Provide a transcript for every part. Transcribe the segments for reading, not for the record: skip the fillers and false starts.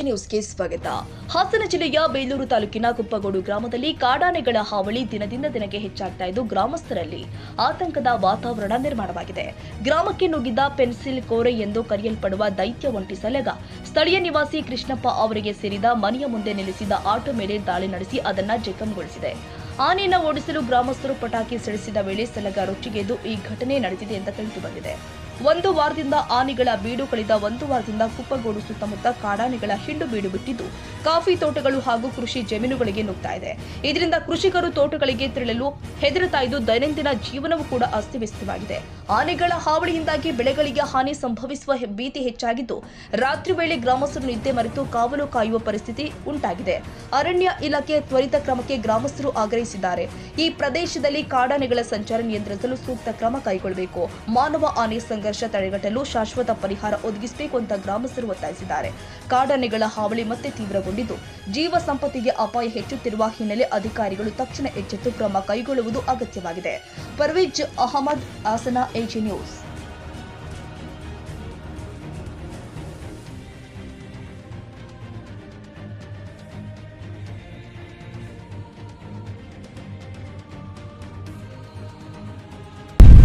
AJ ನ್ಯೂಸ್ಗೆ ಸ್ವಾಗತ. ಹಾಸನ ಜಿಲ್ಲೆಯ ಬೇಲೂರು ತಾಲೂಕಿನ ಕುಪ್ಪಗೋಡು ಗ್ರಾಮದಲ್ಲಿ ಕಾಡಾನೆಗಳ ಹಾವಳಿ ದಿನದಿಂದ ದಿನಕ್ಕೆ ಹೆಚ್ಚಾಗ್ತಾ ಇದ್ದು ಗ್ರಾಮಸ್ಥರಲ್ಲಿ ಆತಂಕದ ವಾತಾವರಣ ನಿರ್ಮಾಣವಾಗಿದೆ. ಗ್ರಾಮಕ್ಕೆ ನುಗ್ಗಿದ್ದ ಪೆನ್ಸಿಲ್ ಕೋರೆ ಎಂದು ಕರೆಯಲ್ಪಡುವ ದೈತ್ಯ ಒಂಟಿ ಸಲಗ ಸ್ಥಳೀಯ ನಿವಾಸಿ ಕೃಷ್ಣಪ್ಪ ಅವರಿಗೆ ಸೇರಿದ ಮನೆಯ ಮುಂದೆ ನಿಲ್ಲಿಸಿದ ಆಟೋ ಮೇಲೆ ದಾಳಿ ನಡೆಸಿ ಅದನ್ನ ಜಖಂಗೊಳಿಸಿದೆ. ಆನೆಯನ್ನು ಓಡಿಸಲು ಗ್ರಾಮಸ್ಥರು ಪಟಾಕಿ ಸಿಡಿಸಿದ ವೇಳೆ ಸಲಗ ರೊಚ್ಚಿಗೆದ್ದು ಈ ಘಟನೆ ನಡೆದಿದೆ ಎಂದು ತಿಳಿದುಬಂದಿದೆ. ಒಂದು ವಾರದಿಂದ ಆನೆಗಳ ಬೀಡು ಕಳೆದ ಒಂದು ವಾರದಿಂದ ಕುಪ್ಪಗೋಡು ಸುತ್ತಮುತ್ತ ಕಾಡಾನೆಗಳ ಹಿಂಡು ಬೀಡು ಬಿಟ್ಟಿದ್ದು ಕಾಫಿ ತೋಟಗಳು ಹಾಗೂ ಕೃಷಿ ಜಮೀನುಗಳಿಗೆ ನುಗ್ತಾ ಇದೆ. ಇದರಿಂದ ಕೃಷಿಕರು ತೋಟಗಳಿಗೆ ತೆರಳಲು ಹೆದರುತ್ತಾ ಇದ್ದು ದೈನಂದಿನ ಜೀವನವೂ ಕೂಡ ಅಸ್ತವ್ಯಸ್ತವಾಗಿದೆ. ಆನೆಗಳ ಹಾವಳಿಯಿಂದಾಗಿ ಬೆಳೆಗಳಿಗೆ ಹಾನಿ ಸಂಭವಿಸುವ ಭೀತಿ ಹೆಚ್ಚಾಗಿದ್ದು ರಾತ್ರಿ ವೇಳೆ ಗ್ರಾಮಸ್ಥರು ನಿದ್ದೆ ಮರೆತು ಕಾವಲು ಕಾಯುವ ಪರಿಸ್ಥಿತಿ ಉಂಟಾಗಿದೆ. ಅರಣ್ಯ ಇಲಾಖೆ ತ್ವರಿತ ಕ್ರಮಕ್ಕೆ ಗ್ರಾಮಸ್ಥರು ಆಗ್ರಹಿಸಿದ್ದಾರೆ. ಈ ಪ್ರದೇಶದಲ್ಲಿ ಕಾಡಾನೆಗಳ ಸಂಚಾರ ನಿಯಂತ್ರಿಸಲು ಸೂಕ್ತ ಕ್ರಮ ಕೈಗೊಳ್ಳಬೇಕು. ಮಾನವ ಆನೆ ಸಂಘರ್ಷ ತಡೆಗಟ್ಟಲು ಶಾಶ್ವತ ಪರಿಹಾರ ಒದಗಿಸಬೇಕು ಅಂತ ಗ್ರಾಮಸ್ಥರು ಒತ್ತಾಯಿಸಿದ್ದಾರೆ. ಕಾಡಾನೆಗಳ ಹಾವಳಿ ಮತ್ತೆ ತೀವ್ರಗೊಂಡಿದ್ದು ಜೀವ ಸಂಪತ್ತಿಗೆ ಅಪಾಯ ಹೆಚ್ಚುತ್ತಿರುವ ಹಿನ್ನೆಲೆ ಅಧಿಕಾರಿಗಳು ತಕ್ಷಣ ಎಚ್ಚೆತ್ತು ಕ್ರಮ ಕೈಗೊಳ್ಳುವುದು ಅಗತ್ಯವಾಗಿದೆ. Parvez Ahmed, Hassan, AJ news.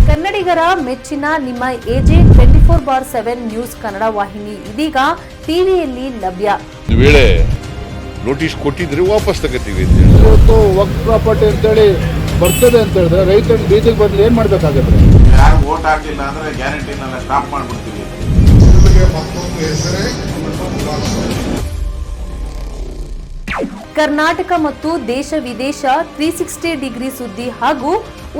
ಕನ್ನಡಿಗರ ಮೆಚ್ಚಿನ ನಿಮ್ಮ ಎಜೆ 24/7 ನ್ಯೂಸ್ ಕನ್ನಡ ವಾಹಿನಿ ಇದೀಗ ಟಿವಿಯಲ್ಲಿ ಲಭ್ಯ. ವೇಳೆ ನೋಟಿಸ್ ಕೊಟ್ಟಿದ್ರೆ ವಾಪಸ್ ತಗೋತೀವಿ. ಇವತ್ತು ವಕ್ಫ್ ಪ್ರಾಪರ್ಟಿ ಅಂತೇಳಿ ಬರ್ತದೆ ಅಂತ ಹೇಳಿದ್ರೆ ರೈತರು ಬೀದಿಗೆ ಬಂದು ಏನ್ ಮಾಡ್ಬೇಕಾಗತ್ತೆ? ಯಾರು ವೋಟ್ ಹಾಕಲಿಲ್ಲ ಅಂದ್ರೆ ಗ್ಯಾರಂಟಿನೆಲ್ಲ ಸ್ಟಾಪ್ ಮಾಡ್ಬಿಡ್ತೀವಿ. ಕರ್ನಾಟಕ ಮತ್ತು ದೇಶ ವಿದೇಶ 360 ಡಿಗ್ರಿ ಸುದ್ದಿ ಹಾಗೂ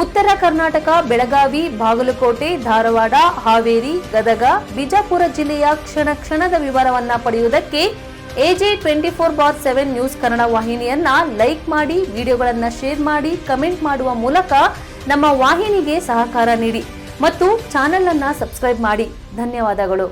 ಉತ್ತರ ಕರ್ನಾಟಕ, ಬೆಳಗಾವಿ, ಬಾಗಲಕೋಟೆ, ಧಾರವಾಡ, ಹಾವೇರಿ, ಗದಗ, ಬಿಜಾಪುರ ಜಿಲ್ಲೆಯ ಕ್ಷಣ ಕ್ಷಣದ ವಿವರವನ್ನ ಪಡೆಯುವುದಕ್ಕೆ ಎಜೆ 24/7 ನ್ಯೂಸ್ ಕನ್ನಡ ವಾಹಿನಿಯನ್ನ ಲೈಕ್ ಮಾಡಿ, ವಿಡಿಯೋಗಳನ್ನ ಶೇರ್ ಮಾಡಿ, ಕಮೆಂಟ್ ಮಾಡುವ ಮೂಲಕ ನಮ್ಮ ವಾಹಿನಿಗೆ ಸಹಕಾರ ನೀಡಿ ಮತ್ತು ಚಾನೆಲ್ ಅನ್ನ ಸಬ್ಸ್ಕ್ರೈಬ್ ಮಾಡಿ. ಧನ್ಯವಾದಗಳು.